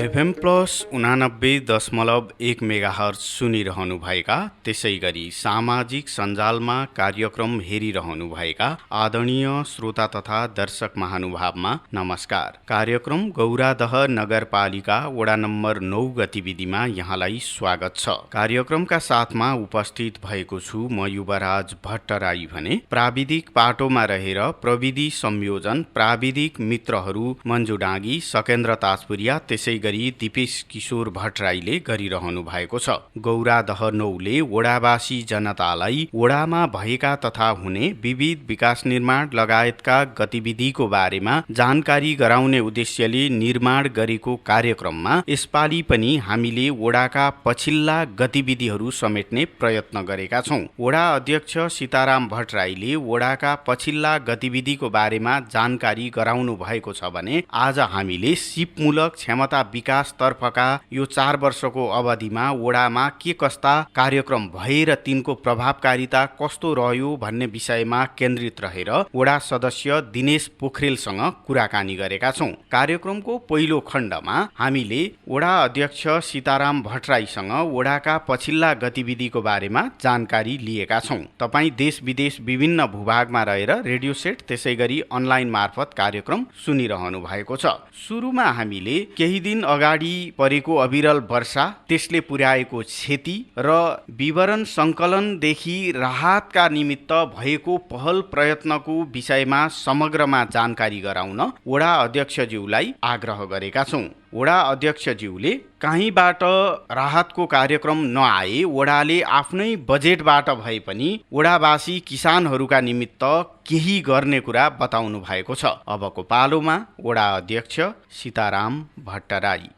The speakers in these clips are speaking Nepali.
एफएम प्लस 89.1 मेगाहर्ज सुनिरहनुभएका, त्यसै गरी सामाजिक सञ्जालमा कार्यक्रम हेरिरहनुभएका आदरणीय श्रोता तथा दर्शक महानुभावमा नमस्कार। कार्यक्रम गौरादह नगरपालिका वडा नम्बर 9 गतिविधिमा यहाँलाई स्वागत छ। कार्यक्रमका साथमा उपस्थित भएको छु म युवराज भट्टराई भने प्राविधिक पाटोमा रहेर प्रविधि संयोजन प्राविधिक मित्रहरू मन्जु डाँगी, सकेन्द्र ताजपुरिया, त्यसै गरी दिपेश किशोर भट्टराईले गरिरहनु भएको छ। गौरादह 9ले वडावासी जनतालाई वडामा भएका तथा हुने विविध विकास निर्माण लगायतका गतिविधिको बारेमा जानकारी गराउने उद्देश्यले निर्माण गरेको कार्यक्रममा यसपालि पनि हामीले वडाका पछिल्ला गतिविधिहरू समेट्ने प्रयत्न गरेका छौं। वडा अध्यक्ष सीताराम भट्टराईले वडाका पछिल्ला गतिविधिको बारेमा जानकारी गराउनु भएको छ भने आज हामीले सिपमूलक क्षमता विकास तर्फका यो 4 वर्षको अवधिमा वडामा के कस्ता कार्यक्रम भए र तिनको प्रभावकारिता कस्तो रह्यो भन्ने विषयमा केन्द्रित रहेर वडा सदस्य दिनेश पोखरेलसँग कुराकानी गरेका छौं। कार्यक्रमको पहिलो खण्डमा हामीले वडा अध्यक्ष सीताराम भट्टराईसँग वडाका पछिल्ला गतिविधिको बारेमा जानकारी लिएका छौं। तपाईँ देश विदेश विभिन्न भूभागमा रहेर रेडियो सेट त्यसै गरी अनलाइन मार्फत कार्यक्रम सुनिरहनु भएको छ। सुरुमा हामीले केही दिन अगाडि परेको अविरल वर्षा, त्यसले पुर्याएको क्षति र विवरण सङ्कलनदेखि राहतका निमित्त भएको पहल प्रयत्नको विषयमा समग्रमा जानकारी गराउन वडा अध्यक्षज्यूलाई आग्रह गरेका छौं। वडा अध्यक्षज्यूले कहीँबाट राहतको कार्यक्रम नआए वडाले आफ्नै बजेटबाट भए पनि वडावासी किसानहरूका निमित्त केही गर्ने कुरा बताउनु भएको छ। अबको पालोमा वडा अध्यक्ष सीताराम भट्टराई।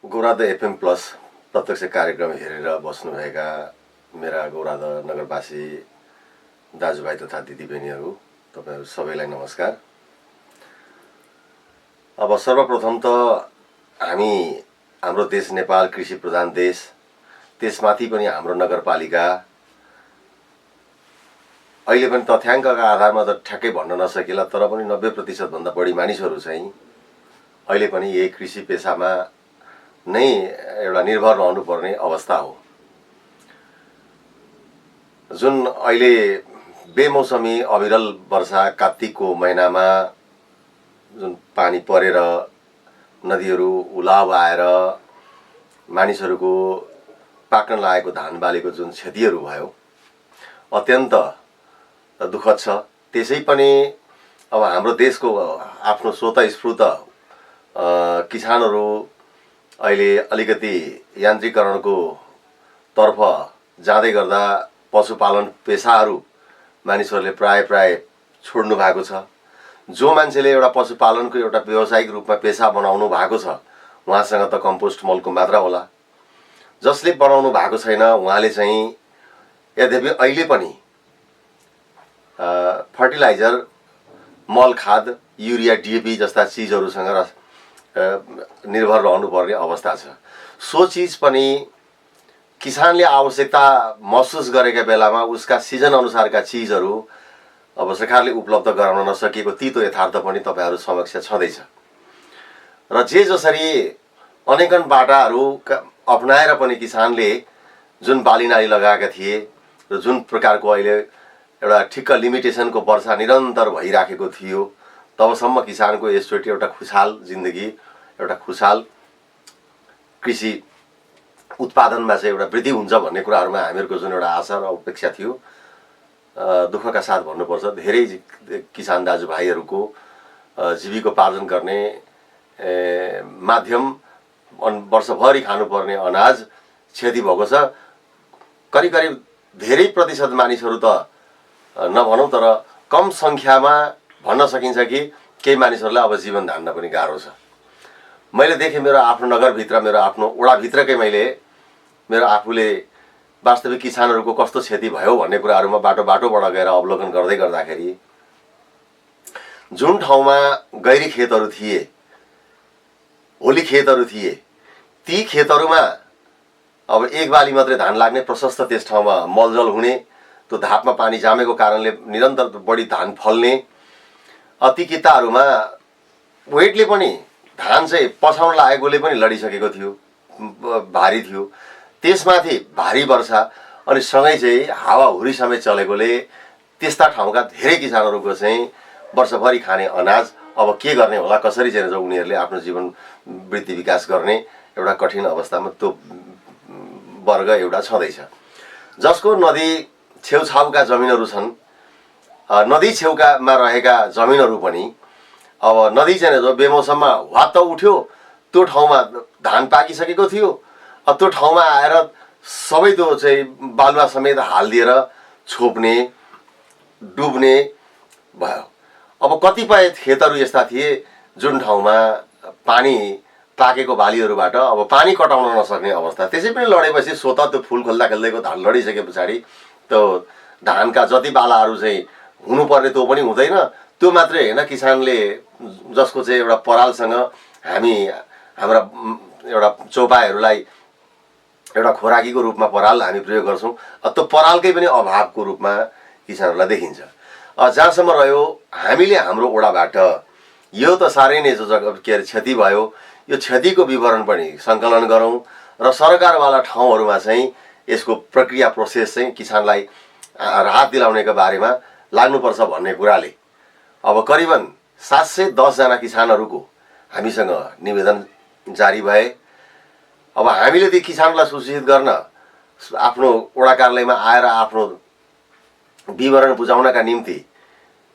गौरादह एफएम प्लस प्रत्यक्ष कार्यक्रम हेरेर बस्नुभएका मेरा गौरादह नगरवासी दाजुभाइ तथा दिदीबहिनीहरू, तपाईँहरू सबैलाई नमस्कार। अब सर्वप्रथम त हाम्रो देश नेपाल कृषि प्रधान देश, त्यसमाथि पनि हाम्रो नगरपालिका अहिले पनि तथ्याङ्कका आधारमा त ठ्याक्कै भन्न नसकिला, तर पनि 90% भन्दा बढी मानिसहरू चाहिँ अहिले पनि यही कृषि पेसामा नै एउटा निर्भर रहनुपर्ने अवस्था हो। जुन अहिले बेमौसमी अविरल वर्षा कात्तिकको महिनामा जुन पानी परेर नदीहरू उलाव आएर मानिसहरूको पाक्न लागेको धान बालीको जुन क्षतिहरू भयो अत्यन्त दुःखद छ। त्यसै पनि अब हाम्रो देशको आफ्नो स्वतःस्फूर्त किसानहरू अहिले अलिकति यान्त्रिकरणको तर्फ जाँदै गर्दा पशुपालन पेसाहरू मानिसहरूले प्राय छोड्नु भएको छ। जो मान्छेले एउटा पशुपालनको एउटा व्यावसायिक रूपमा पेसा बनाउनु भएको छ उहाँसँग त कम्पोस्ट मलको मात्रा होला। जसले बनाउनु भएको छैन उहाँले चाहिँ यद्यपि अहिले पनि फर्टिलाइजर, मल खाद, युरिया, डिएपी जस्ता चिजहरूसँग निर्भर रहनुपर्ने अवस्था छ। सो चिज पनि किसानले आवश्यकता महसुस गरेका बेलामा उसका सिजन अनुसारका चिजहरू अब सरकारले उपलब्ध गराउन नसकेको तितो यथार्थ पनि तपाईँहरू समक्ष छँदैछ। र जे जसरी अनेकन बाटाहरू अपनाएर पनि किसानले जुन बालीनाली लगाएका थिए र जुन प्रकारको अहिले एउटा ठिक्क लिमिटेसनको वर्षा निरन्तर भइराखेको थियो, तबसम्म किसानको यसचोटि एउटा खुशहाल जिन्दगी, एउटा खुशहाल कृषि उत्पादनमा चाहिँ एउटा वृद्धि हुन्छ भन्ने कुराहरूमा हामीहरूको जुन एउटा आशा र अपेक्षा थियो, दुःखका साथ भन्नुपर्छ धेरै किसान दाजुभाइहरूको जीविकोपार्जन गर्ने माध्यम वर्षभरि खानुपर्ने अनाज क्षति भएको छ। करिब धेरै प्रतिशत मानिसहरू त नभनौँ तर कम सङ्ख्यामा भन्न सकिन्छ कि केही मानिसहरूलाई अब जीवन धान्न पनि गाह्रो छ। मैले देखेँ मेरो आफ्नो नगरभित्र, मेरो आफ्नो वडाभित्रकै मेरो आफूले वास्तविक किसानहरूको कस्तो क्षति भयो भन्ने कुराहरूमा बाटोबाट गएर अवलोकन गर्दै गर्दाखेरि जुन ठाउँमा गैरी खेतहरू थिए, होली खेतहरू थिए, ती खेतहरूमा अब एक बाली मात्रै धान लाग्ने, प्रशस्त त्यस ठाउँमा मलजल हुने, त्यो धापमा पानी जामेको कारणले निरन्तर बढी धान फल्ने, ती किताहरूमा वेटले पनि धान चाहिँ पछाउन लागेकोले पनि लडिसकेको थियो, भारी थियो। त्यसमाथि भारी वर्षा अनि सँगै चाहिँ हावाहुरी समेत चलेकोले त्यस्ता ठाउँका धेरै किसानहरूको चाहिँ वर्षभरि खाने अनाज अब के गर्ने होला, कसरी चाहिँ उनीहरूले आफ्नो जीवन वृद्धि विकास गर्ने एउटा कठिन अवस्थामा त्यो वर्ग एउटा छँदैछ। जसको नदी छेउछाउका जमिनहरू छन्, नदी छेउकामा रहेका जमिनहरू पनि अब नदी चाहिँ जो बेमौसममा वात्त उठ्यो, त्यो ठाउँमा धान पाकिसकेको थियो, त्यो ठाउँमा आएर सबै त्यो चाहिँ बालुवा समेत हालिदिएर छोप्ने डुब्ने भयो। अब कतिपय खेतहरू यस्ता थिए जुन ठाउँमा पानी पाकेको बालीहरूबाट अब पानी कटाउन नसक्ने अवस्था। त्यसै पनि लडेपछि स्वतः त्यो फुल खोल्दा खेल्दैको धान लडिसके पछाडि त्यो धानका जति बालाहरू चाहिँ हुनुपर्ने त्यो पनि हुँदैन। त्यो मात्रै होइन, किसानले जसको चाहिँ एउटा परालसँग हामी हाम्रा एउटा चौपाईहरूलाई एउटा खोराकीको रूपमा पराल हामी प्रयोग गर्छौँ, त्यो परालकै पनि अभावको रूपमा किसानहरूलाई देखिन्छ। जहाँसम्म रह्यो हामीले हाम्रो ओडाबाट यो त साह्रै नै के अरे क्षति भयो, यो क्षतिको विवरण पनि सङ्कलन गरौँ र सरकारवाला ठाउँहरूमा चाहिँ यसको प्रक्रिया प्रोसेस चाहिँ किसानलाई राहत दिलाउनेको बारेमा लाग्नुपर्छ भन्ने कुराले अब करिबन 710 जना किसानहरूको हामीसँग निवेदन जारी भए। अब हामीले ती किसानलाई सूचित गर्न आफ्नो वडा कार्यालयमा आएर आफ्नो विवरण बुझाउनका निम्ति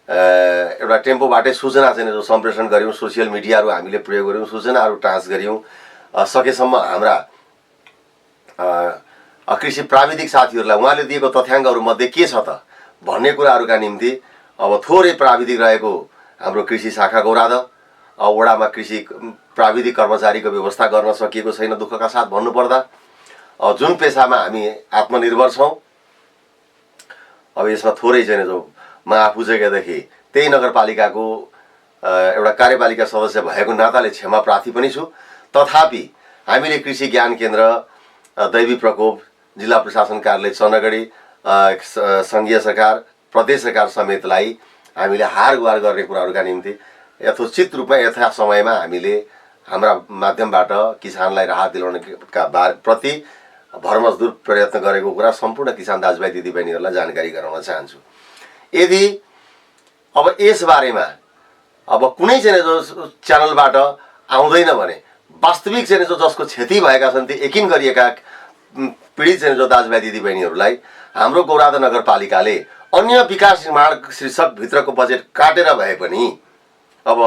एउटा टेम्पोबाटै सूचना चाहिँ जो सम्प्रेषण गऱ्यौँ, सोसियल मिडियाहरू हामीले प्रयोग गऱ्यौँ, सूचनाहरू ट्रान्स गऱ्यौँ। सकेसम्म हाम्रा कृषि प्राविधिक साथीहरूलाई उहाँले दिएको तथ्याङ्कहरूमध्ये के छ त भन्ने कुराहरूका निम्ति अब थोरै प्राविधिक रहेको हाम्रो कृषि शाखा गौराद वडामा कृषि प्राविधिक कर्मचारीको व्यवस्था गर्न सकिएको छैन दुःखका साथ भन्नुपर्दा। जुन पेसामा हामी आत्मनिर्भर छौँ, अब यसमा थोरै चाहिँ जो म आफू जग्गादेखि त्यही नगरपालिकाको एउटा कार्यपालिका सदस्य भएको नाताले क्षमा प्रार्थी पनि छु। तथापि हामीले कृषि ज्ञान केन्द्र, दैवी प्रकोप, जिल्ला प्रशासन कार्यालय चनगढी, सङ्घीय सरकार, प्रदेश सरकार समेतलाई हामीले हार गुहार गर्ने कुराहरूका निम्ति यथोचित रूपमा यथा समयमा हामीले हाम्रा माध्यमबाट किसानलाई राहत दिलाउनका प्रति भरमजदुर प्रयत्न गरेको कुरा सम्पूर्ण किसान दाजुभाइ दिदीबहिनीहरूलाई जानकारी गराउन चाहन्छु। यदि अब यसबारेमा अब कुनै चाहिँ जो च्यानलबाट आउँदैन भने वास्तविक चाहिँ जो जसको क्षति भएका छन् ती यकिन गरिएका पीडित चाहिँ जो दाजुभाइ दिदीबहिनीहरूलाई हाम्रो गौरादा नगरपालिकाले अन्य विकास निर्माण शीर्षकभित्रको बजेट काटेर भए पनि अब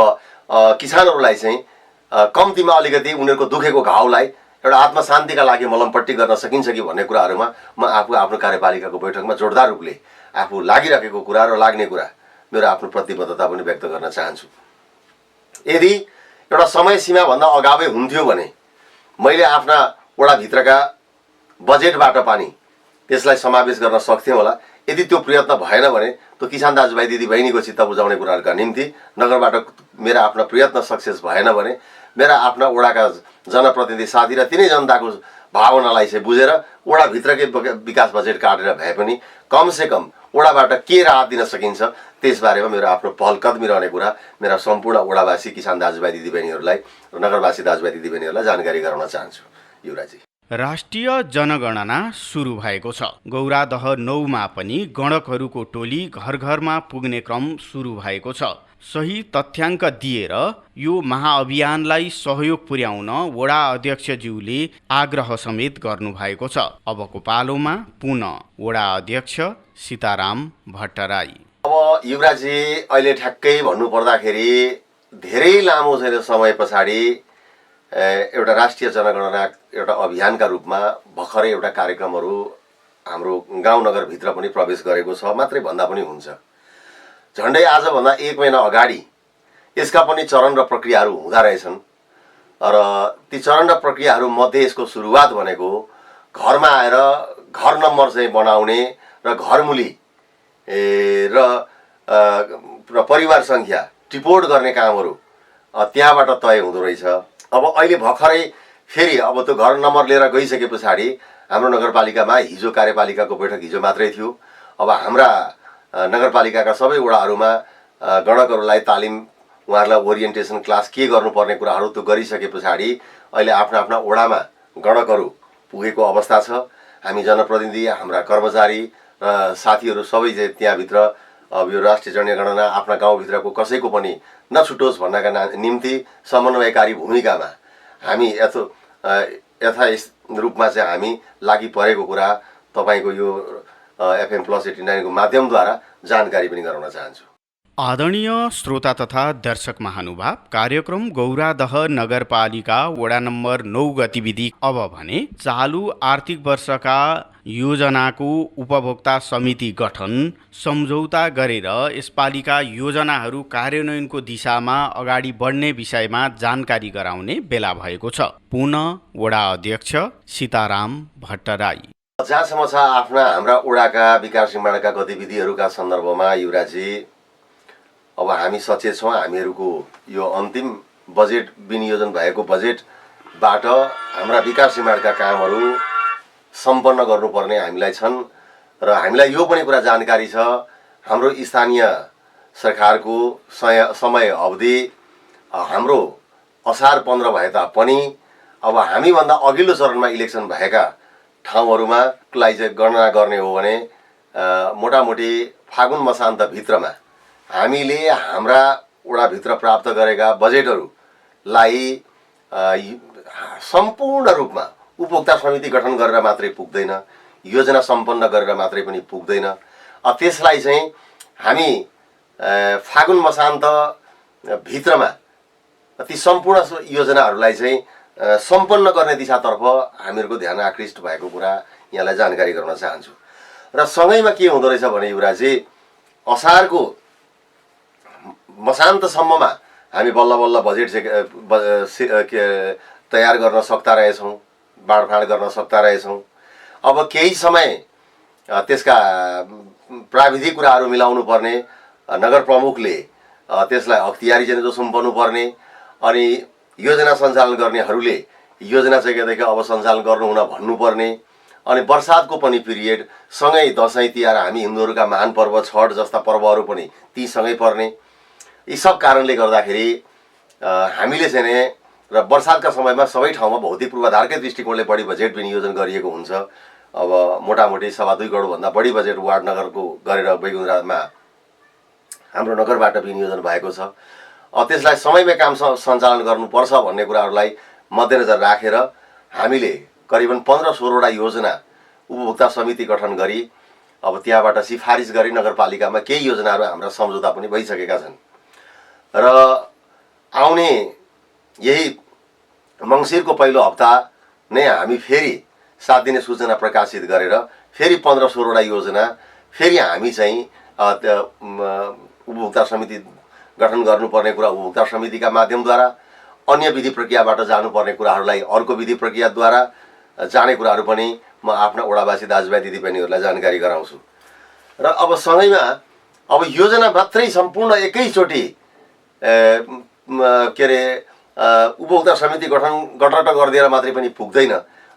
किसानहरूलाई चाहिँ कम्तीमा अलिकति उनीहरूको दुखेको घाउलाई एउटा आत्मशान्तिका लागि मलमपट्टि गर्न सकिन्छ कि भन्ने कुराहरूमा म आफू आफ्नो कार्यपालिकाको बैठकमा जोडदार रूपले आफू लागिरहेको कुरा र लाग्ने कुरा मेरो आफ्नो प्रतिबद्धता पनि व्यक्त गर्न चाहन्छु। यदि एउटा समय सीमाभन्दा अगावै हुन्थ्यो भने मैले आफ्ना वडाभित्रका बजेटबाट पनि त्यसलाई समावेश गर्न सक्थेँ होला। यदि त्यो प्रयत्न भएन भने त्यो किसान दाजुभाइ दिदीबहिनीको चित्त बुझाउने कुराहरूका निम्ति नगरबाट मेरा आफ्ना प्रयत्न सक्सेस भएन भने मेरा आफ्ना वडाका जनप्रतिनिधि साथी र तिनै जनताको भावनालाई चाहिँ बुझेर वडाभित्रकै विकास बजेट काटेर भए पनि कमसेकम वडाबाट के राहत दिन सकिन्छ त्यसबारेमा मेरो आफ्नो पहल कदमी रहने कुरा मेरा सम्पूर्ण वडावासी किसान दाजुभाइ दिदीबहिनीहरूलाई र नगरवासी दाजुभाइ दिदीबहिनीहरूलाई जानकारी गराउन चाहन्छु। युवराजी, राष्ट्रिय जनगणना सुरु भएको छ। गौरादह 9 मा पनि गणकहरूको टोली घर घरमा पुग्ने क्रम सुरु भएको छ। सही तथ्याङ्क दिएर यो महाअभियानलाई सहयोग पुर्याउन वडा अध्यक्षज्यूले आग्रह समेत गर्नुभएको छ। अबको पालोमा पुनः वडा अध्यक्ष सीताराम भट्टराई। अब युवराजी, अहिले ठ्याक्कै भन्नुपर्दाखेरि धेरै लामो समय पछाडि एउटा राष्ट्रिय जनगणना एउटा अभियानका रूपमा भर्खरै एउटा कार्यक्रमहरू हाम्रो गाउँ नगरभित्र पनि प्रवेश गरेको छ मात्रै भन्दा पनि हुन्छ। झन्डै आजभन्दा 1 महिना अगाडि यसका पनि चरण र प्रक्रियाहरू हुँदा रहेछन् र ती चरण र प्रक्रियाहरू मध्ये यसको सुरुवात भनेको घरमा आएर घर नम्बर चाहिँ बनाउने र घरमुली र परिवार सङ्ख्या टिपोट गर्ने कामहरू त्यहाँबाट तय हुँदो रहेछ। अब अहिले भर्खरै फेरि अब त्यो घर नम्बर लिएर गइसके पछाडि हाम्रो नगरपालिकामा हिजो कार्यपालिकाको बैठक हिजो मात्रै थियो। अब हाम्रा नगरपालिकाका सबै वडाहरूमा गणकहरूलाई तालिम, उहाँहरूलाई ओरिएन्टेसन क्लास के गर्नुपर्ने कुराहरू त्यो गरिसके पछाडि अहिले आफ्ना आफ्ना वडामा गणकहरू पुगेको अवस्था छ। हामी जनप्रतिनिधि, हाम्रा कर्मचारी र साथीहरू सबै चाहिँ त्यहाँभित्र अब यो राष्ट्रिय जनगणना आफ्ना गाउँभित्रको कसैको पनि नछुटोस् भन्नका निम्ति समन्वयकारी भूमिकामा हामी यथायथ रूपमा चाहिँ हामी लागि परेको कुरा तपाईँको यो FM+89 को माध्यमद्वारा जानकारी पनि गराउन चाहन्छु। आदरणीय श्रोता तथा दर्शक महानुभाव, कार्यक्रम गौरादह नगरपालिका वडा नम्बर 9 गतिविधि अब भने चालू आर्थिक वर्षका योजनाको उपभोक्ता समिति गठन, सम्झौता गरेर यसपालिका योजनाहरू कार्यान्वयनको दिशामा अगाडि बढ्ने विषयमा जानकारी गराउने बेला भएको छ। पुनः वडा अध्यक्ष सीताराम भट्टराई। जहाँसम्म छ हाम्रा वडाका विकास निर्माणका गतिविधिहरूका सन्दर्भमा युवराजी, अब हामी सचेत छौँ। हामीहरूको यो अन्तिम बजेट विनियोजन भएको बजेटबाट हाम्रा विकास निर्माणका कामहरू सम्पन्न गर्नुपर्ने हामीलाई छन् र हामीलाई यो पनि कुरा जानकारी छ, हाम्रो स्थानीय सरकारको समय अवधि हाम्रो असार 15 भए तापनि अब हामीभन्दा अघिल्लो चरणमा इलेक्सन भएका ठाउँहरूमा चाहिँ गणना गर्ने हो भने मोटामोटी फागुन मसान्तभित्रमा हामीले हाम्रा वडाभित्र प्राप्त गरेका बजेटहरूलाई सम्पूर्ण रूपमा उपभोक्ता समिति गठन गरेर मात्रै पुग्दैन, योजना सम्पन्न गरेर मात्रै पनि पुग्दैन। त्यसलाई चाहिँ हामी फागुन मसान्त भित्रमा ती सम्पूर्ण योजनाहरूलाई चाहिँ सम्पन्न गर्ने दिशातर्फ हामीहरूको ध्यान आकृष्ट भएको कुरा यहाँलाई जानकारी गराउन चाहन्छु। र सँगैमा के हुँदो रहेछ भने युवराजी, असारको मसान्तसम्ममा हामी बल्ल बल्ल बजेट तयार गर्न सक्दा रहेछौँ, बाँडफाँड गर्न सक्दा रहेछौँ। अब केही समय त्यसका प्राविधिक कुराहरू मिलाउनु पर्ने, नगर प्रमुखले त्यसलाई अख्तियारी चाहिँ सुम्पनु पर्ने, अनि योजना सञ्चालन गर्नेहरूले योजना चाहिँ केदेखि अब सञ्चालन गर्नुहुन भन्नुपर्ने, अनि वर्षातको पनि पिरियड सँगै दसैँ तिहार हामी हिन्दूहरूका महान पर्व छठ जस्ता पर्वहरू पनि ती सँगै पर्ने। यी सब कारणले गर्दाखेरि हामीले चाहिँ र वर्षातका समयमा सबै ठाउँमा भौतिक पूर्वाधारकै दृष्टिकोणले बढी बजेट विनियोजन गरिएको हुन्छ। अब मोटामोटी 2.5 करोडभन्दा बढी बजेट वार्ड नगरको गरेर बैगुन्डामा हाम्रो नगरबाट विनियोजन भएको छ। त्यसलाई समयमै काम सञ्चालन गर्नुपर्छ भन्ने कुराहरूलाई मध्यनजर राखेर हामीले करिबन 15-16 वटा योजना उपभोक्ता समिति गठन गरी अब त्यहाँबाट सिफारिस गरी नगरपालिकामा केही योजनाहरू हाम्रा सम्झौता पनि भइसकेका छन् र आउने यही मङ्सिरको पहिलो हप्ता नै हामी फेरि 7 दिने सूचना प्रकाशित गरेर फेरि 15-16 वटा योजना फेरि हामी चाहिँ उपभोक्ता समिति गठन गर्नुपर्ने कुरा उपभोक्ता समितिका माध्यमद्वारा, अन्य विधि प्रक्रियाबाट जानुपर्ने कुराहरूलाई अर्को विधि प्रक्रियाद्वारा जाने कुराहरू पनि म आफ्ना वडावासी दाजुभाइ दिदीबहिनीहरूलाई जानकारी गराउँछु। र अब सँगैमा अब योजना मात्रै सम्पूर्ण एकैचोटि के अरे उपभोक्ता समिति गठन गरिदिएर मात्रै पनि पुग्दैन।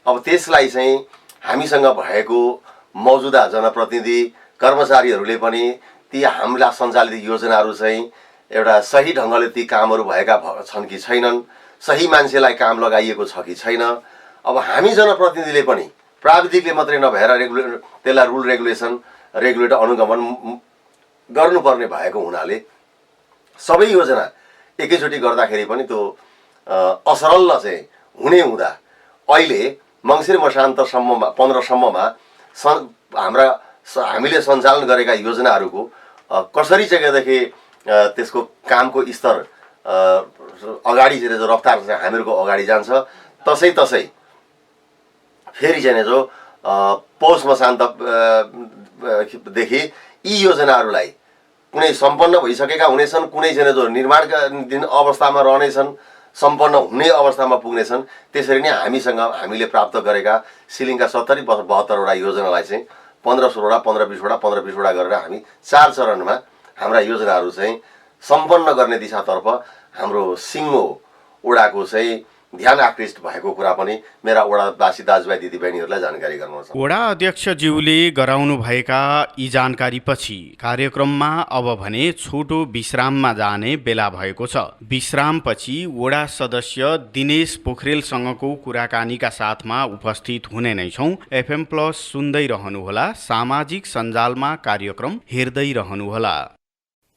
अब त्यसलाई चाहिँ हामीसँग भएको मौजुदा जनप्रतिनिधि कर्मचारीहरूले पनि ती हाम्रा सञ्चालित योजनाहरू चाहिँ एउटा सही ढङ्गले ती कामहरू भएका छन् कि छैनन्, सही मान्छेलाई काम लगाइएको छ कि छैन। अब हामी जनप्रतिनिधिले पनि प्राविधिकले मात्रै नभएर त्यसलाई रुल रेगुलेटर अनुगमन गर्नुपर्ने भएको हुनाले सबै योजना एकैचोटि गर्दाखेरि पनि त्यो असरल चाहिँ हुने हुँदा अहिले मङ्सिर मसान्तसम्ममा 15सम्ममा हामीले सञ्चालन गरेका योजनाहरूको कसरी चाहिँदेखि त्यसको कामको स्तर अगाडि चाहिँ रफ्तार चाहिँ हामीहरूको अगाडि जान्छ, तसै फेरि चाहिँ जो पौष मसान्तदेखि यी योजनाहरूलाई कुनै सम्पन्न भइसकेका हुनेछन्, कुनै चाहिँ जो निर्माणका दिन अवस्थामा रहनेछन्, सम्पन्न हुने अवस्थामा पुग्नेछन्। त्यसरी नै हामीले प्राप्त गरेका सिलिङका 70-72 वटा योजनालाई चाहिँ 15-16 वटा 15-20 वटा 15-20 वटा गरेर हामी 4 चरणमा हाम्रा योजनाहरू चाहिँ सम्पन्न गर्ने दिशातर्फ हाम्रो सिङ्गो वडाको चाहिँ ध्यान आकृष्ट भएको कुरा पनि मेरा वडावासी दाजुभाइ दिदीबहिनीहरूलाई जानकारी गराउन चाहन्छु। वडा अध्यक्षज्यूले गराउनुभएका यी जानकारीपछि कार्यक्रममा अब भने छोटो विश्राममा जाने बेला भएको छ। विश्रामपछि वडा सदस्य दिनेश पोखरेलसँगको कुराकानीका साथमा उपस्थित हुने नै छौँ। FM प्लस सुन्दै रहनुहोला, सामाजिक सञ्जालमा कार्यक्रम हेर्दै रहनुहोला।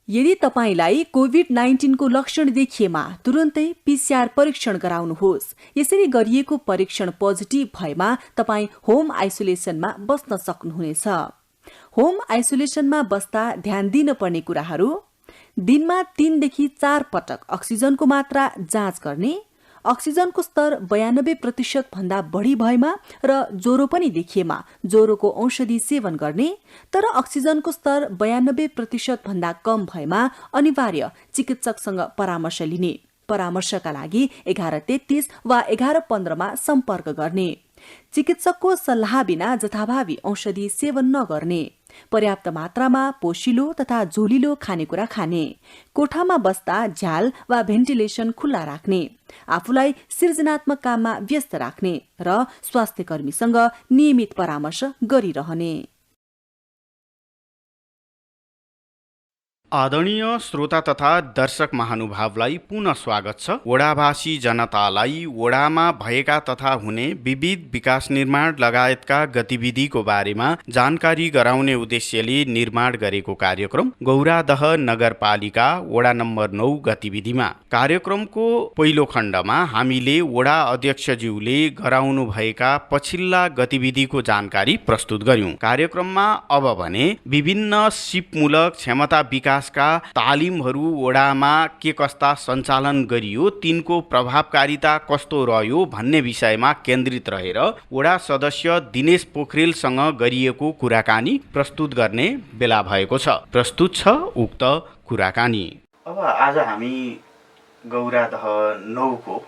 यदि तपाईलाई कोभिड-19 को लक्षण देखिएमा तुरुन्तै PCR परीक्षण गराउनुहोस्। यसरी गरिएको परीक्षण पोजिटिभ भएमा तपाई होम आइसोलेसनमा बस्न सक्नुहुनेछ। होम आइसोलेसनमा बस्दा ध्यान दिनुपर्ने कुराहरू: दिनमा 3 देखि 4 पटक अक्सिजनको मात्रा जाँच गर्ने, अक्सिजनको स्तर 92% भन्दा बढी भएमा र ज्वरो पनि देखिएमा ज्वरोको औषधि सेवन गर्ने, तर अक्सिजनको स्तर 92% भन्दा कम भएमा अनिवार्य चिकित्सकसँग परामर्श लिने। परामर्शका लागि 1133 वा 1115 मा सम्पर्क गर्ने। चिकित्सकको सल्लाह बिना जथाभावी औषधि सेवन नगर्ने। पर्याप्त मात्रामा पोषिलो तथा झोलिलो खानेकुरा खाने। कोठामा बस्दा झ्याल वा भेन्टिलेसन खुल्ला राख्ने। आफूलाई सृजनात्मक काममा व्यस्त राख्ने र स्वास्थ्यकर्मीसँग नियमित परामर्श गरिरहने। आदरणीय श्रोता तथा दर्शक महानुभावलाई पुनः स्वागत छ। वडावासी जनतालाई वडामा भएका तथा हुने विविध विकास निर्माण लगायतका गतिविधिको बारेमा जानकारी गराउने उद्देश्यले निर्माण गरेको कार्यक्रम गौरादह नगरपालिका वडा नम्बर 9 गतिविधिमा। कार्यक्रमको पहिलो खण्डमा हामीले वडा अध्यक्षज्यूले गराउनु भएका पछिल्ला गतिविधिको जानकारी प्रस्तुत गर्यौं। कार्यक्रममा अब भने विभिन्न सिपमूलक क्षमता विकास तालिमहरू वडामा के कस्ता सञ्चालन गरियो, तिनको प्रभावकारिता कस्तो रह्यो भन्ने विषयमा केन्द्रित रहेर वडा सदस्य दिनेश पोखरेलसँग गरिएको कुराकानी प्रस्तुत गर्ने बेला भएको छ। प्रस्तुत छ उक्त कुराकानी। अब आज हामी गौरादह 9 को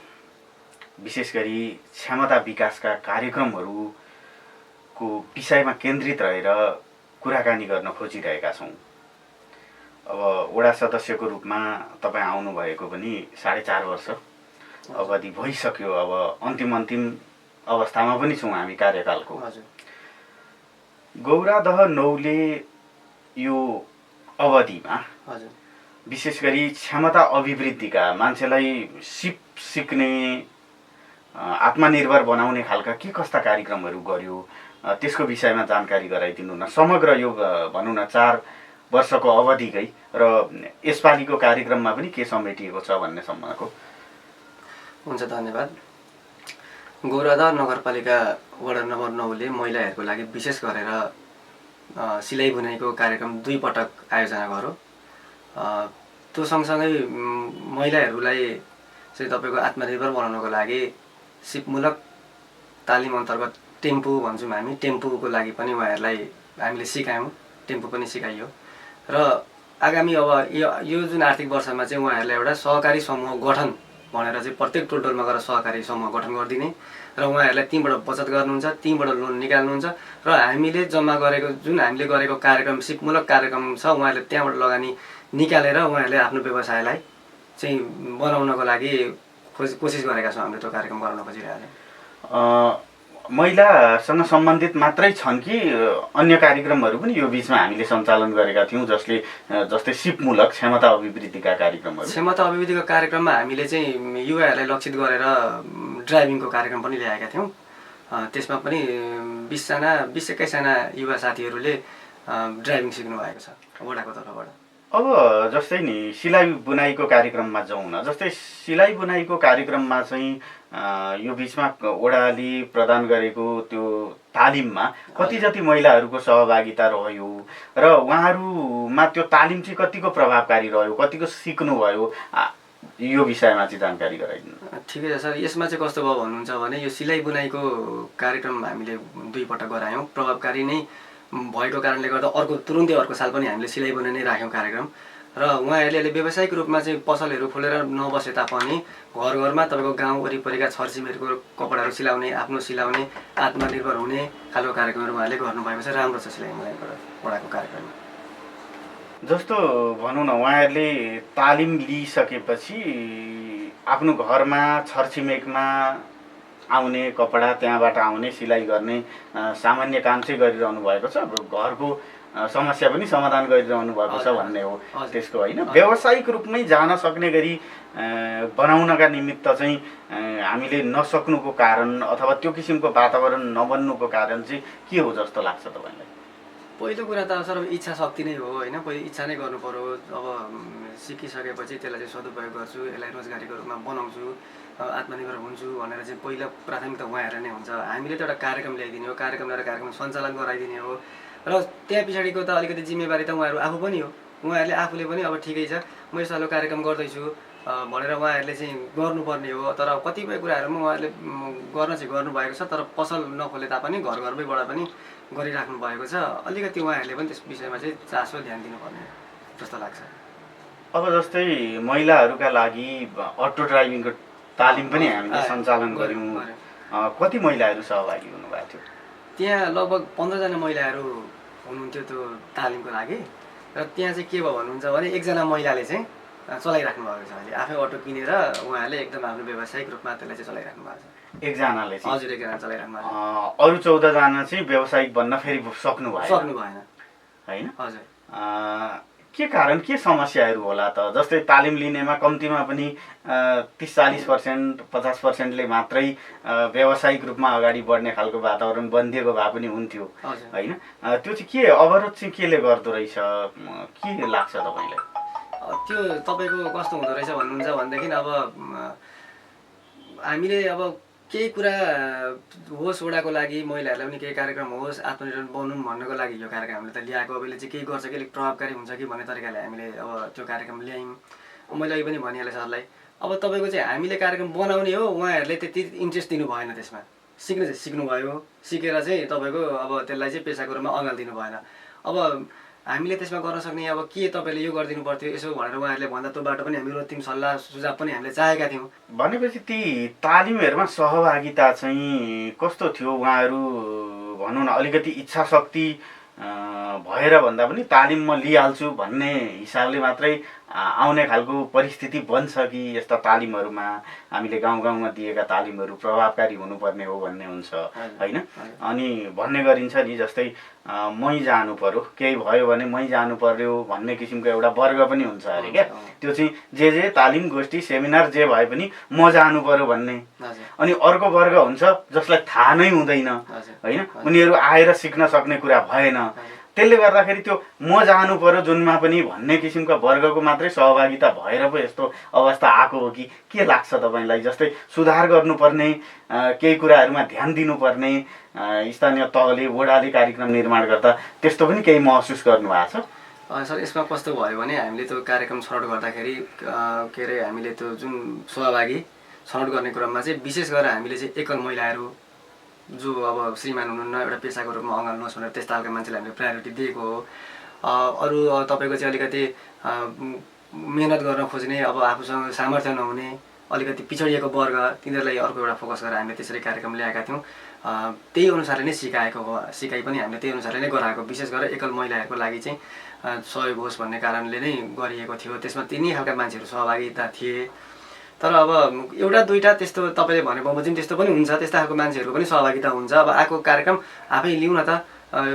विशेष गरी क्षमता विकासका कार्यक्रमहरूको विषयमा केन्द्रित रहेर कुराकानी गर्न खोजिरहेका छौँ। अब वडा सदस्यको रूपमा तपाईँ आउनुभएको पनि 4.5 वर्ष अवधि भइसक्यो। अब अन्तिम अवस्थामा पनि छौँ हामी कार्यकालको। गौरादह 9ले यो अवधिमा विशेष गरी क्षमता अभिवृद्धिका, मान्छेलाई सिक्ने, आत्मनिर्भर बनाउने खालका के कस्ता कार्यक्रमहरू गर्यो, त्यसको विषयमा जानकारी गराइदिनु न। समग्र यो भनौँ न 4 वर्षको अवधिकै र यसपालिको कार्यक्रममा पनि के समेटिएको छ भन्ने सम्मको। हुन्छ, धन्यवाद। गौरादह नगरपालिका वडा नम्बर 9ले महिलाहरूको लागि विशेष गरेर सिलाइ बुनाइको कार्यक्रम 2 पटक आयोजना गर्यो। त्यो सँगसँगै महिलाहरूलाई चाहिँ तपाईँको आत्मनिर्भर बनाउनको लागि सिपमूलक तालिम अन्तर्गत टेम्पो भन्छौँ हामी, टेम्पोको लागि पनि उहाँहरूलाई हामीले सिकायौँ, टेम्पो पनि सिकाइयो। र आगामी अब यो जुन आर्थिक वर्षमा चाहिँ उहाँहरूलाई एउटा सहकारी समूह गठन भनेर चाहिँ प्रत्येक टोलमा गएर सहकारी समूह गठन गरिदिने र उहाँहरूलाई त्यहीँबाट बचत गर्नुहुन्छ, त्यहीँबाट लोन निकाल्नुहुन्छ र हामीले जम्मा गरेको जुन हामीले गरेको कार्यक्रम सिपमूलक कार्यक्रम छ उहाँहरूले त्यहाँबाट लगानी निकालेर उहाँहरूले आफ्नो व्यवसायलाई चाहिँ बनाउनको लागि कोसिस गरेका छौँ। हामीले त्यो कार्यक्रम गराउन खोजिरहेका छौँ। महिलासँग सम्बन्धित मात्रै छन् कि अन्य कार्यक्रमहरू पनि यो बिचमा हामीले सञ्चालन गरेका थियौँ, जस्तै सिपमूलक क्षमता अभिवृद्धिका कार्यक्रमहरू? क्षमता अभिवृद्धिको कार्यक्रममा हामीले चाहिँ युवाहरूलाई लक्षित गरेर ड्राइभिङको कार्यक्रम पनि ल्याएका थियौँ। त्यसमा पनि 20-21 जना युवा साथीहरूले ड्राइभिङ सिक्नु भएको छ वडाको तर्फबाट। अब जस्तै नि सिलाइ बुनाइको कार्यक्रममा जाउँ न। जस्तै सिलाइ बुनाइको कार्यक्रममा चाहिँ यो बिचमा वडाले प्रदान गरेको त्यो तालिममा कति जति महिलाहरूको सहभागिता रह्यो र उहाँहरूमा त्यो तालिम चाहिँ कतिको प्रभावकारी रह्यो, कतिको सिक्नुभयो, यो विषयमा चाहिँ जानकारी गराइदिनु। ठिकै छ सर। यसमा चाहिँ कस्तो भयो भन्नुहुन्छ भने यो सिलाइ बुनाइको कार्यक्रम हामीले 2 पटक गरायौँ। प्रभावकारी नै भएको कारणले गर्दा तुरुन्तै अर्को साल पनि हामीले सिलाइ बुनाइ नै राख्यौँ कार्यक्रम। र उहाँहरूले अहिले व्यावसायिक रूपमा चाहिँ पसलहरू खोलेर नबसे तापनि घर घरमा तपाईँको गाउँ वरिपरिका छरछिमेकीको कपडाहरू सिलाउने, आफ्नो सिलाउने, आत्मनिर्भर हुने खालको कार्यक्रमहरू उहाँले गर्नुभएको छ। राम्रो छ सिलाइ बुनाइको वडाको कार्यक्रम। जस्तो भनौँ न, उहाँहरूले तालिम लिइसकेपछि आफ्नो घरमा छरछिमेकमा आउने कपडा त्यहाँबाट आउने सिलाइ गर्ने सामान्य काम चाहिँ गरिरहनु भएको छ। घरको समस्या पनि समाधान गरिरहनु भएको छ भन्ने हो त्यसको, होइन? व्यावसायिक रूपमै जान सक्ने गरी बनाउनका निमित्त चाहिँ हामीले नसक्नुको कारण अथवा त्यो किसिमको वातावरण नबन्नुको कारण चाहिँ के हो जस्तो लाग्छ तपाईँलाई? पहिलो कुरा त सर्व इच्छा शक्ति नै हो, होइन? पहिलो इच्छा नै गर्नु पर्यो। अब सिकिसकेपछि त्यसलाई चाहिँ सदुपयोग गर्छु, यसलाई रोजगारीको रूपमा बनाउँछु, आत्मनिर्भर हुन्छु भनेर चाहिँ पहिला प्राथमिकता उहाँहरू नै हुन्छ। हामीले त एउटा कार्यक्रम ल्याइदिने हो, कार्यक्रम ल्याएर कार्यक्रम सञ्चालन गराइदिने हो र त्यहाँ पछाडिको त अलिकति जिम्मेवारी त उहाँहरू आफू पनि हो। उहाँहरूले आफूले पनि अब ठिकै छ म यस्तो खालको कार्यक्रम गर्दैछु भनेर उहाँहरूले चाहिँ गर्नुपर्ने हो। तर कतिपय कुराहरूमा उहाँहरूले गर्न चाहिँ गर्नुभएको छ, तर पसल नखोले तापनि घरबाटै पनि गरिराख्नु भएको छ। अलिकति उहाँहरूले पनि त्यस विषयमा चाहिँ चासो ध्यान दिनुपर्ने जस्तो लाग्छ। अब जस्तै महिलाहरूका लागि अटो ड्राइभिङको तालिम पनि हामीले सञ्चालन गऱ्यौँ। कति महिलाहरू सहभागी हुनुभएको थियो? त्यहाँ लगभग 15 जना महिलाहरू हुनुहुन्थ्यो त्यो तालिमको लागि। र त्यहाँ चाहिँ के भयो भन्नुहुन्छ भने एकजना महिलाले चाहिँ चलाइराख्नु भएको छ। अहिले आफै अटो किनेर उहाँहरूले एकदम आफ्नो व्यावसायिक रूपमा त्यसलाई चाहिँ चलाइराख्नु भएको छ। एकजनाले चाहिँ? हजुर, एकजना चलाइराख्नु भएको छ। अरू 14 जना चाहिँ व्यावसायिक बन्न फेरि सक्नु भएन, होइन? हजुर। के कारण, के समस्याहरू होला त? जस्तै तालिम लिनेमा कम्तीमा पनि 30-40%, 50%ले मात्रै व्यावसायिक रूपमा अगाडि बढ्ने खालको वातावरण बनिदिएको भए पनि हुन्थ्यो, होइन? त्यो चाहिँ के अवरोध चाहिँ केले गर्दो रहेछ, के लाग्छ तपाईँलाई? त्यो तपाईँको कस्तो हुँदो रहेछ भन्नुहुन्छ भनेदेखि अब हामीले अब केही कुरा होस्, वडाको लागि महिलाहरूलाई पनि केही कार्यक्रम होस्, आत्मनिर्भर बनुन् भन्नको लागि यो कार्यक्रम हामीले त ल्याएको। अब यसले चाहिँ केही गर्छ कि अलिक प्रभावकारी हुन्छ कि भन्ने तरिकाले हामीले अब त्यो कार्यक्रम ल्यायौँ। मैले अघि पनि भनिहालेँ सरलाई, अब तपाईँको चाहिँ हामीले कार्यक्रम बनाउने हो, उहाँहरूले त्यति इन्ट्रेस्ट दिनु भएन त्यसमा। सिक्नु चाहिँ सिक्नुभयो, सिकेर चाहिँ तपाईँको अब त्यसलाई चाहिँ पेसाको रूपमा अँगाल दिनु भएन। अब हामीले त्यसमा गर्न सक्ने अब के तपाईँले यो गरिदिनु पर्थ्यो यसो भनेर उहाँहरूले भन्दा त्यो बाटो पनि हामी रोज्यौँ, सल्लाह सुझाव पनि हामीले चाहेका थियौँ। भनेपछि ती तालिमहरूमा सहभागिता चाहिँ कस्तो थियो? उहाँहरू भनौँ न अलिकति इच्छा शक्ति भएर भन्दा पनि तालिम म लिइहाल्छु भन्ने हिसाबले मात्रै आउने खालको परिस्थिति बन्छ कि यस्ता तालिमहरूमा हामीले गाउँ गाउँमा दिएका तालिमहरू प्रभावकारी हुनुपर्ने हो भन्ने हुन्छ, होइन? अनि भन्ने गरिन्छ नि, जस्तै मै जानु पर्यो, केही भयो भने मै जानु पर्यो भन्ने किसिमको एउटा वर्ग पनि हुन्छ अरे क्या। त्यो चाहिँ जे तालिम गोष्ठी सेमिनार जे भए पनि म जानु पर्यो भन्ने। अनि अर्को वर्ग हुन्छ जसलाई थाहा नै हुँदैन, होइन? उनीहरू आएर सिक्न सक्ने कुरा भएन। त्यसले गर्दाखेरि त्यो म जानु पर्यो जुनमा पनि भन्ने किसिमका वर्गको मात्रै सहभागिता भएर पो यस्तो अवस्था आएको हो कि के लाग्छ तपाईँलाई? जस्तै सुधार गर्नुपर्ने, केही कुराहरूमा ध्यान दिनुपर्ने स्थानीय तहले, वडाले कार्यक्रम निर्माण गर्दा त्यस्तो पनि केही महसुस गर्नुभएको छ? सर, यसमा कस्तो भयो भने हामीले त्यो कार्यक्रम छनौट गर्दाखेरि के अरे हामीले त्यो जुन सहभागी छनौट गर्ने क्रममा चाहिँ विशेष गरेर हामीले चाहिँ एकल महिलाहरू जो अब श्रीमान हुनुहुन्न, एउटा पेसाको रूपमा अँगाल नहोस् भनेर त्यस्ता खालको मान्छेलाई हामीले प्रायोरिटी दिएको हो। अरू तपाईँको चाहिँ अलिकति मेहनत गर्न खोज्ने, अब आफूसँग सामर्थ्य नहुने, अलिकति पिछडिएको वर्ग, तिनीहरूलाई अर्को एउटा फोकस गरेर हामीले त्यसरी कार्यक्रम ल्याएका थियौँ। त्यही अनुसारले नै सिकाएको हो, सिकाइ पनि हामीले त्यही अनुसारले नै गराएको। विशेष गरेर एकल महिलाहरूको लागि चाहिँ सहयोग होस् भन्ने कारणले नै गरिएको थियो। त्यसमा तिनै खालका मान्छेहरू सहभागिता थिए। तर अब एउटा दुईवटा त्यस्तो तपाईँले भने बमोजिम त्यस्तो पनि हुन्छ, त्यस्ता खालको मान्छेहरू पनि सहभागिता हुन्छ। अब आएको कार्यक्रम आफै लिउँ न त,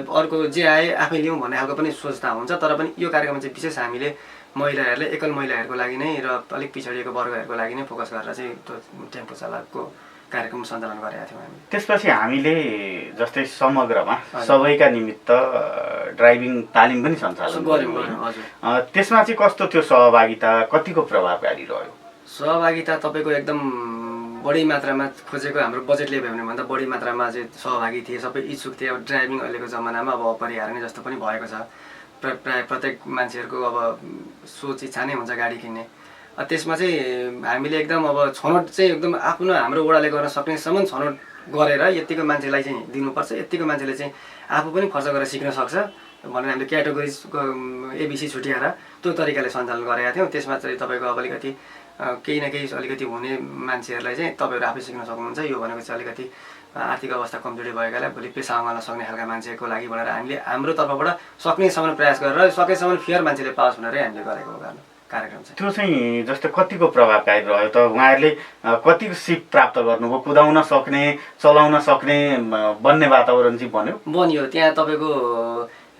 अर्को जे आए आफै लिउँ भन्ने खालको पनि सोच्दा हुन्छ। तर पनि यो कार्यक्रम चाहिँ विशेष हामीले महिलाहरूले, एकल महिलाहरूको लागि नै र अलिक पिछडिएको वर्गहरूको लागि नै फोकस गरेर चाहिँ त्यो टेम्पो चालकको कार्यक्रम सञ्चालन गरेका थियौँ हामी। त्यसपछि हामीले जस्तै समग्रमा सबैका निमित्त ड्राइभिङ तालिम पनि सञ्चालन गऱ्यौँ। त्यसमा चाहिँ कस्तो थियो सहभागिता, कतिको प्रभावकारी रह्यो? सहभागिता तपाईँको एकदम बढी मात्रामा खोजेको, हाम्रो बजेटले भयो भने भन्दा बढी मात्रामा चाहिँ सहभागी थिए, सबै इच्छुक थिए। अब ड्राइभिङ अहिलेको जमानामा अब अपरिहार्य नै जस्तो पनि भएको छ। प्रायः प्रत्येक मान्छेहरूको अब सोच इच्छा नै हुन्छ गाडी किन्ने। त्यसमा चाहिँ हामीले एकदम अब छनौट चाहिँ एकदम आफ्नो हाम्रो वडाले गर्न सक्नेसम्म छनौट गरेर यतिको मान्छेलाई चाहिँ दिनुपर्छ, यतिको मान्छेले चाहिँ आफू पनि खर्च गरेर सिक्न सक्छ भनेर हामीले क्याटेगोरिज एबिसी छुट्याएर त्यो तरिकाले सञ्चालन गरेका थियौँ। त्यसमा चाहिँ तपाईँको अब अलिकति केही न केही अलिकति हुने मान्छेहरूलाई चाहिँ तपाईँहरू आफै सिक्न सक्नुहुन्छ। यो भनेको चाहिँ अलिकति आर्थिक अवस्था कमजोरी भएकालाई भोलि पेसा अँगाल्न सक्ने खालका मान्छेको लागि भनेर हामीले हाम्रो तर्फबाट सक्नेसम्म प्रयास गरेर सकेसम्म फेयर मान्छेले पाओस् भनेरै हामीले गरेको हो कार्यक्रम चाहिँ। त्यो चाहिँ जस्तो कतिको प्रभावकारी रह्यो त? उहाँहरूले कतिको सिप प्राप्त गर्नुभयो? कुदाउन सक्ने, चलाउन सक्ने बन्ने वातावरण चाहिँ बन्यो। त्यहाँ तपाईँको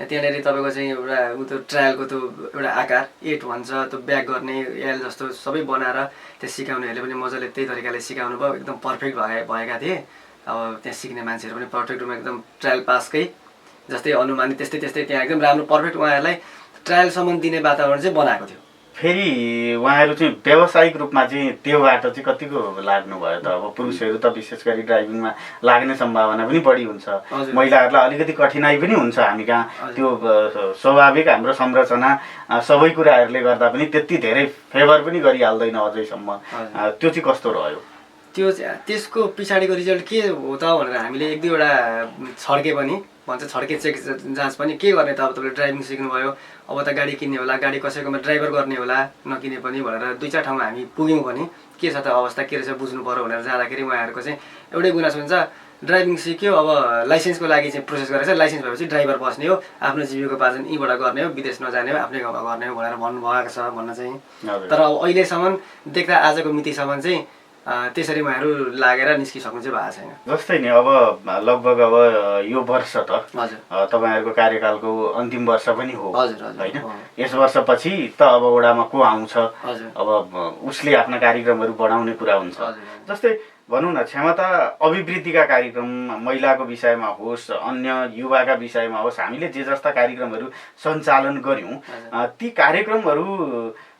त्यहाँनिर तपाईँको चाहिँ एउटा त्यो ट्रायलको त्यो एउटा आकार 8 भन्छ, त्यो ब्याक गर्ने एल जस्तो सबै बनाएर त्यहाँ सिकाउनेहरूले पनि मजाले त्यही तरिकाले सिकाउनु भयो। एकदम पर्फेक्ट भएका थिए। अब त्यहाँ सिक्ने मान्छेहरू पनि पर्फेक्ट रूपमा एकदम ट्रायल पासकै जस्तै अनुमानित त्यस्तै त्यहाँ एकदम राम्रो पर्फेक्ट उहाँहरूलाई ट्रायलसम्म दिने वातावरण चाहिँ बनाएको थियो। फेरि उहाँहरू चाहिँ व्यावसायिक रूपमा चाहिँ त्यो बाटो चाहिँ कतिको लाग्नुभयो त? अब पुरुषहरू त विशेष गरी ड्राइभिङमा लाग्ने सम्भावना पनि बढी हुन्छ, महिलाहरूलाई अलिकति कठिनाइ पनि हुन्छ। हामी कहाँ त्यो स्वाभाविक हाम्रो संरचना सबै कुराहरूले गर्दा पनि त्यति धेरै फेभर पनि गरिहाल्दैन अझैसम्म। त्यो चाहिँ कस्तो रह्यो? त्यसको पछाडिको रिजल्ट के हो त भनेर हामीले 1-2वटा छड्के पनि भन्छ, छड्के चेक जाँच पनि के गर्ने त? अब तपाईँले ड्राइभिङ सिक्नुभयो, अब त गाडी किन्ने होला, गाडी कसैकोमा ड्राइभर गर्ने होला, नकिने पनि भनेर 2-4 ठाउँमा हामी पुग्यौँ पनि के छ त अवस्था, के रहेछ बुझ्नु पऱ्यो भनेर जाँदाखेरि उहाँहरूको चाहिँ एउटै गुनासो हुन्छ, ड्राइभिङ सिक्यो, अब लाइसेन्सको लागि चाहिँ प्रोसेस गरेछ, लाइसेन्स भएपछि ड्राइभर बस्ने हो, आफ्नो जीविकोपार्जन यहीँबाट गर्ने हो, विदेश नजाने हो, आफ्नै गाउँमा गर्ने हो भनेर भन्नुभएको छ भन्न चाहिँ। तर अब अहिलेसम्म देख्दा आजको मितिसम्म चाहिँ त्यसरी उहाँहरू लागेर निस्किसक्नु चाहिँ भएको छैन। जस्तै नि अब लगभग अब यो वर्ष त तपाईँहरूको कार्यकालको अन्तिम वर्ष पनि हो होइन? यस वर्षपछि त अब वडामा को आउँछ, अब उसले आफ्ना कार्यक्रमहरू बढाउने कुरा हुन्छ। जस्तै भनौँ न, क्षमता अभिवृद्धिका कार्यक्रम महिलाको विषयमा होस्, अन्य युवाका विषयमा होस्, हामीले जे जस्ता कार्यक्रमहरू सञ्चालन गऱ्यौँ, ती कार्यक्रमहरू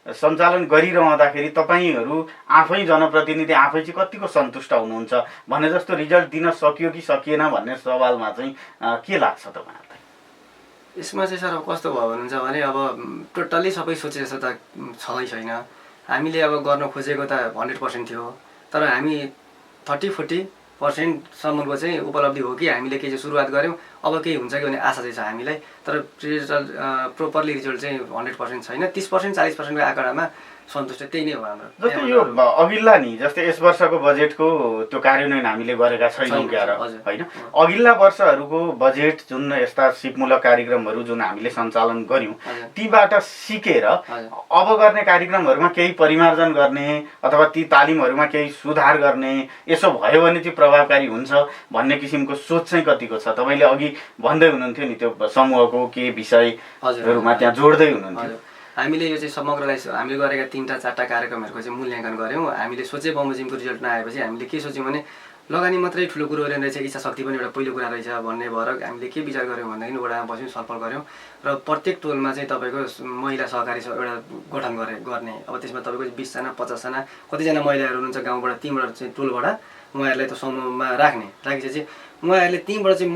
सञ्चालन गरिरहँदाखेरि तपाईँहरू आफै जनप्रतिनिधि आफै चाहिँ कतिको सन्तुष्ट हुनुहुन्छ भने जस्तो रिजल्ट दिन सकियो कि सकिएन भन्ने सवालमा चाहिँ के लाग्छ तपाईँहरूलाई? यसमा चाहिँ सर अब कस्तो भयो भन्नुहुन्छ भने अब टोटल्ली सबै सोचे जस्तो त छँदै छैन। हामीले अब गर्न खोजेको त 100% थियो, तर हामी 30-40% चाहिँ उपलब्धि हो कि हामीले के चाहिँ सुरुवात गऱ्यौँ, अब केही हुन्छ कि भन्ने आशा चाहिँ छ हामीलाई। तर रिजल्ट प्रोपरली रिजल्ट चाहिँ 100% छैन। 30%-40%को आँकडामा सन्तुष्ट त्यही नै हो हाम्रो। जस्तै यो अघिल्ला नि, जस्तै यस वर्षको बजेटको त्यो कार्यान्वयन हामीले गरेका छैनौँ क्या र होइन? अघिल्ला वर्षहरूको बजेट जुन यस्ता सिपमूलक कार्यक्रमहरू जुन हामीले सञ्चालन गऱ्यौँ, तीबाट सिकेर अब गर्ने कार्यक्रमहरूमा केही परिमार्जन गर्ने अथवा ती तालिमहरूमा केही सुधार गर्ने, यसो भयो भने चाहिँ प्रभावकारी हुन्छ भन्ने किसिमको सोच चाहिँ कतिको छ? तपाईँले अघि भन्दै हुनुहुन्थ्यो नि, त्यो समूहको के विषयहरूमा त्यहाँ जोड्दै हुनुहुन्थ्यो। हामीले यो चाहिँ समग्रलाई हामीले गरेका 3-4 कार्यक्रमहरूको चाहिँ मूल्याङ्कन गऱ्यौँ। हामीले सोचे बमोजिमको रिजल्ट नआएपछि हामीले के सोच्यौँ भने लगानी मात्रै ठुलो कुरो रहेन रहेछ, इच्छा शक्ति पनि एउटा पहिलो कुरा रहेछ भन्ने भएर हामीले के विचार गऱ्यौँ भन्दाखेरि वडामा बस्यौँ, छलफल गऱ्यौँ र प्रत्येक टोलमा चाहिँ तपाईँको महिला सहकारी एउटा गठन गर्ने। अब त्यसमा तपाईँको 20जना 50जना कतिजना महिलाहरू हुनुहुन्छ गाउँबाट, तीबाट चाहिँ टोलबाट उहाँहरूलाई त्यो समूहमा राखेपछि उहाँहरूले त्यहीँबाट चाहिँ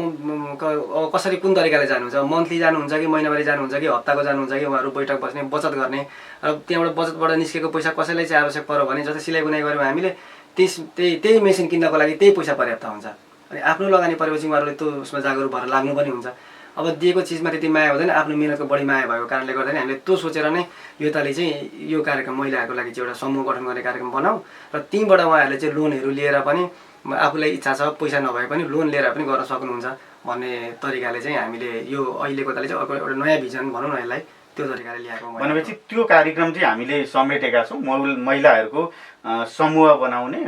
कसरी कुन तरिकाले जानुहुन्छ, मन्थली जानुहुन्छ कि महिनावारी जानुहुन्छ कि हप्ताको जानुहुन्छ कि उहाँहरू बैठक बस्ने, बचत गर्ने र त्यहाँबाट बचतबाट निस्केको पैसा कसैलाई चाहिँ आवश्यक पर्यो भने जस्तै सिलाइ बुनाइ गऱ्यौँ हामीले, त्यही मेसिन किन्नको लागि त्यही पैसा पर्याप्त हुन्छ। अनि आफ्नो लगानी परेपछि उहाँहरूले त्यो उसमा जागरुक भएर लाग्नु पनि हुन्छ। अब दिएको चिजमा त्यति माया हुँदैन, आफ्नो मिहिनेतको बढी माया भएको कारणले गर्दाखेरि हामीले त्यो सोचेर नै योताले चाहिँ यो कार्यक्रम महिलाहरूको लागि चाहिँ एउटा समूह गठन गर्ने कार्यक्रम बनाऊ र त्यहीँबाट उहाँहरूले चाहिँ लोनहरू लिएर पनि आफूलाई इच्छा छ पैसा नभए पनि लोन लिएर पनि गर्न सक्नुहुन्छ भन्ने तरिकाले चाहिँ हामीले यो अहिलेको ताले चाहिँ एउटा नयाँ भिजन भनौँ न यसलाई, त्यो तरिकाले ल्याएको भनेपछि त्यो कार्यक्रम चाहिँ हामीले समेटेका छौँ। महिलाहरूको समूह बनाउने,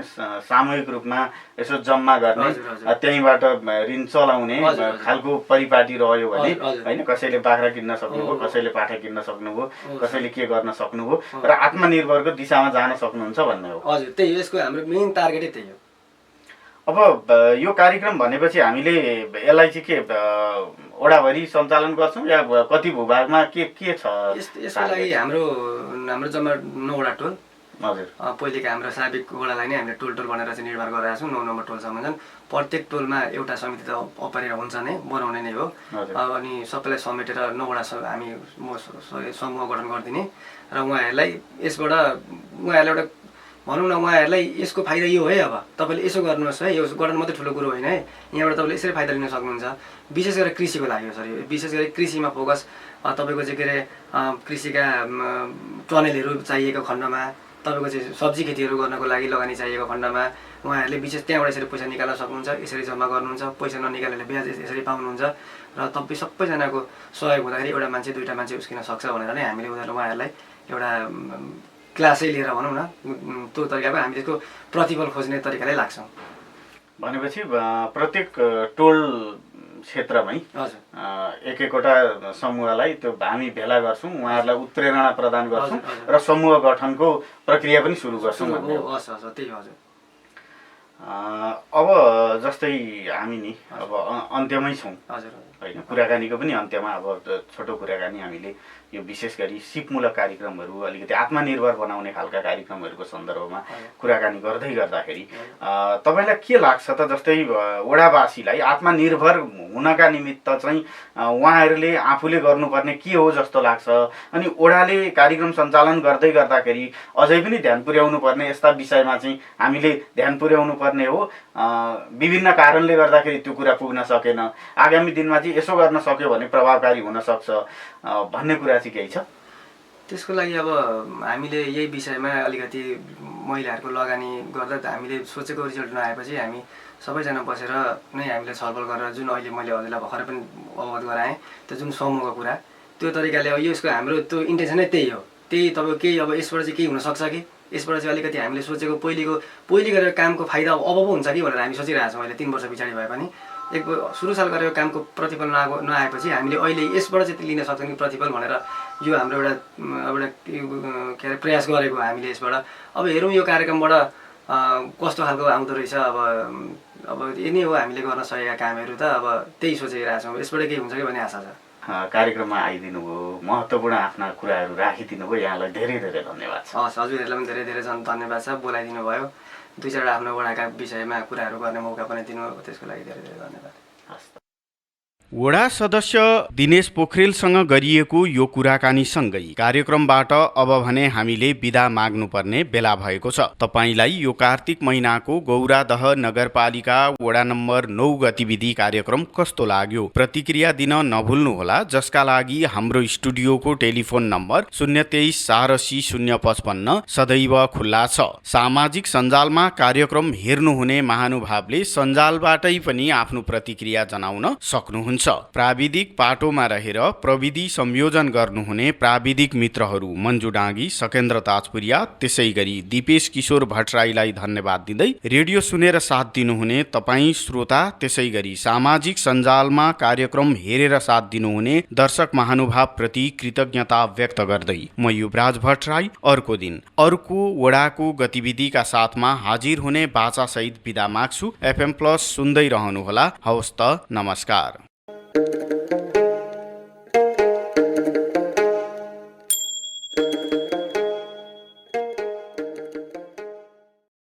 सामूहिक रूपमा यसो जम्मा गर्ने, त्यहीँबाट ऋण चलाउने खालको परिपाटी रह्यो भने होइन, कसैले बाख्रा किन्न सक्नुभयो, कसैले पाठा किन्न सक्नुभयो, कसैले के गर्न सक्नुभयो र आत्मनिर्भरको दिशामा जान सक्नुहुन्छ भन्ने हो। हजुर, त्यही यसको हाम्रो मेन टार्गेटै त्यही हो। अब यो कार्यक्रम भनेपछि हामीले यसलाई चाहिँ के वडाभरि सञ्चालन गर्छौँ या कति भूभागमा के छ? यसको लागि हाम्रो जम्मा 9वटा टोल, हजुर, पहिलेका हाम्रो साबिक वडालाई नै हामीले टोल भनेर चाहिँ निर्माण गरेका छौँ। 9 नम्बर टोलसम्म छन्। प्रत्येक टोलमा एउटा समिति त अपरेर हुन्छ नै, बनाउने नै हो। अनि सबैलाई समेटेर 9वटा हामी समूह गठन गरिदिने र उहाँहरूलाई यसबाट उहाँहरूलाई एउटा भनौँ न, उहाँहरूलाई यसको फाइदा यो है, अब तपाईँले यसो गर्नुहोस् है, यो गर्न मात्रै ठुलो कुरो होइन है, यहाँबाट तपाईँले यसरी फाइदा लिन सक्नुहुन्छ। विशेष गरेर कृषिको लागि हो सर, विशेष गरी कृषिमा फोकस तपाईँको चाहिँ के अरे कृषिका टनेलहरू चाहिएको खण्डमा, तपाईँको चाहिँ सब्जी खेतीहरू गर्नको लागि लगानी चाहिएको खण्डमा उहाँहरूले विशेष त्यहाँबाट यसरी पैसा निकाल्न सक्नुहुन्छ, यसरी जम्मा गर्नुहुन्छ, पैसा ननिकालेर ब्याज यसरी पाउनुहुन्छ र तपाईँ सबैजनाको सहयोग हुँदाखेरि एउटा मान्छे 2टा मान्छे उस्किन सक्छ भनेर नै हामीले उहाँहरूलाई एउटा क्लासै लिएर भनौँ न त्यो तरिकाको हामी त्यसको प्रतिफल खोज्ने तरिकाले लाग्छौँ। भनेपछि प्रत्येक टोल क्षेत्रमै हजुर एक एकवटा समूहलाई त्यो हामी भेला गर्छौँ, उहाँहरूलाई उत्प्रेरणा प्रदान गर्छौँ र समूह गठनको प्रक्रिया पनि सुरु गर्छौँ भन्ने हो। हस् हस् त्यही हजुर। अब जस्तै हामी नि अब अन्त्यमै छौँ हजुर होइन, कुराकानीको पनि अन्त्यमा अब छोटो कुराकानी हामीले यो विशेष गरी सिपमूलक कार्यक्रमहरू अलिकति आत्मनिर्भर बनाउने खालका कार्यक्रमहरूको सन्दर्भमा कुराकानी गर्दै गर्दाखेरि तपाईँलाई के लाग्छ त, जस्तै वडावासीलाई आत्मनिर्भर हुनका निमित्त चाहिँ उहाँहरूले आफूले गर्नुपर्ने के हो जस्तो लाग्छ? अनि वडाले कार्यक्रम सञ्चालन गर्दै गर्दाखेरि अझै पनि ध्यान पुर्याउनु पर्ने यस्ता विषयमा चाहिँ हामीले ध्यान पुर्याउनु पर्ने हो, विभिन्न कारणले गर्दाखेरि त्यो कुरा पुग्न सकेन, आगामी दिनमा चाहिँ यसो गर्न सक्यो भने प्रभावकारी हुन सक्छ भन्ने कुरा चाहिँ केही छ? त्यसको लागि अब हामीले यही विषयमा अलिकति महिलाहरूको लगानी गर्दा हामीले सोचेको रिजल्ट नआएपछि हामी सबैजना बसेर नै हामीले छलफल गरेर जुन अहिले मैले हजुरलाई भर्खरै पनि अवगत गराएँ त्यो जुन समूहको कुरा, त्यो तरिकाले अब यसको हाम्रो त्यो इन्टेन्सनै त्यही हो। त्यही तपाईँको केही अब यसबाट चाहिँ केही हुनसक्छ कि यसबाट चाहिँ अलिकति हामीले सोचेको पहिले गरेर कामको फाइदा अब पो हुन्छ कि भनेर हामी सोचिरहेको छौँ। अहिले 3 वर्ष पछाडि भए पनि सुरु साल गरेको कामको प्रतिफल नआएपछि हामीले अहिले यसबाट चाहिँ लिन सक्छौँ कि प्रतिफल भनेर यो हाम्रो एउटा के अरे प्रयास गरेको हामीले यसबाट। अब हेरौँ यो कार्यक्रमबाट कस्तो खालको आउँदो रहेछ। अब यही नै हो हामीले गर्न सकेका कामहरू त अब त्यही सोचिरहेको छौँ, यसबाट केही हुन्छ कि भन्ने आशा छ। कार्यक्रममा आइदिनु भयो, महत्त्वपूर्ण आफ्ना कुराहरू राखिदिनु भयो, यहाँलाई धेरै धेरै धन्यवाद छ। हस् हजुरहरूलाई पनि धेरै धेरै धन्यवाद छ, बोलाइदिनु भयो, 2-4 आफ्नो वडाका विषयमा कुराहरू गर्ने मौका पनि दिनुभयो, त्यसको लागि धेरै धेरै धन्यवाद। वडा सदस्य दिनेश पोखरेलसँग गरिएको यो कुराकानीसँगै कार्यक्रमबाट अब भने हामीले बिदा माग्नुपर्ने बेला भएको छ। तपाईलाई यो कार्तिक महिनाको गौरादह नगरपालिका वडा नम्बर 9 गतिविधि कार्यक्रम कस्तो लाग्यो? प्रतिक्रिया दिन नभुल्नुहोला, जसका लागि हाम्रो स्टुडियोको टेलिफोन नम्बर 023 480 055 सदैव खुल्ला छ। सामाजिक सञ्जालमा कार्यक्रम हेर्नुहुने महानुभावले सञ्जालबाटै पनि आफ्नो प्रतिक्रिया जनाउन सक्नुहुन्छ। प्राविधिक पाटोमा रहेर प्रविधि संयोजन गर्नुहुने प्राविधिक मित्रहरू मन्जु डाँगी, सकेन्द्र ताजपुरिया, त्यसै गरी दिपेश किशोर भट्टराईलाई धन्यवाद दिँदै रेडियो सुनेर साथ दिनुहुने तपाईँ श्रोता, त्यसै गरी सामाजिक सञ्जालमा कार्यक्रम हेरेर साथ दिनुहुने दर्शक महानुभाव प्रति कृतज्ञता व्यक्त गर्दै म युवराज भट्टराई अर्को दिन अर्को वडाको गतिविधिका साथमा हाजिर हुने बाचासहित बिदा माग्छु। FM+ सुन्दै रहनुहोला। हवस् त, नमस्कार।